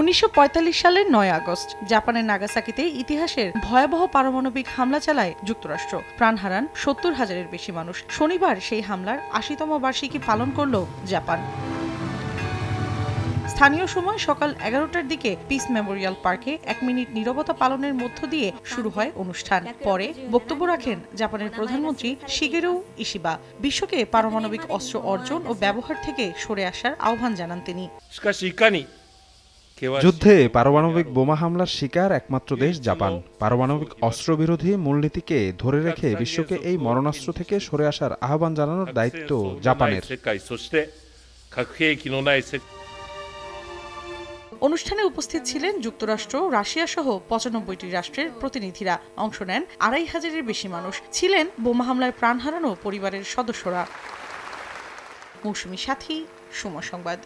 1945 সালের 9 আগস্ট জাপানের নাগাসাকিতে ইতিহাসের ভয়াবহ পারমাণবিক হামলা চালায় যুক্তরাষ্ট্র। প্রাণ হারান 70,000-এর বেশি মানুষ। শনিবার সেই হামলার 80তম বার্ষিকী পালন করল জাপান। স্থানীয় সময় সকাল 11টার দিকে পিস মেমোরিয়াল পার্কে 1 মিনিট নীরবতা পালনের মধ্য দিয়ে শুরু হয় অনুষ্ঠান। পরে বক্তব্য রাখেন জাপানের প্রধানমন্ত্রী শিগেরু ইশিবা। বিশ্বকে পারমাণবিক অস্ত্র অর্জন ও ব্যবহার থেকে সরে আসার আহ্বান জানান তিনি। যুদ্ধে পারমাণবিক বোমা হামলার শিকার একমাত্র দেশ জাপান। পারমাণবিক অস্ত্রবিরোধী মূলনীতিকে ধরে রেখে বিশ্বকে এই মরণাস্ত্র থেকে সরে আসার আহ্বান জানানোর দায়িত্ব জাপানের। অনুষ্ঠানে উপস্থিত ছিলেন যুক্তরাষ্ট্র, রাশিয়া সহ 95টি রাষ্ট্রের প্রতিনিধিরা। অংশ নেন 2,500-এর বেশি মানুষ। ছিলেন বোমা হামলায় প্রাণ হারানো পরিবারের সদস্যরা। মৌসুমী সাথী, সময় সংবাদ।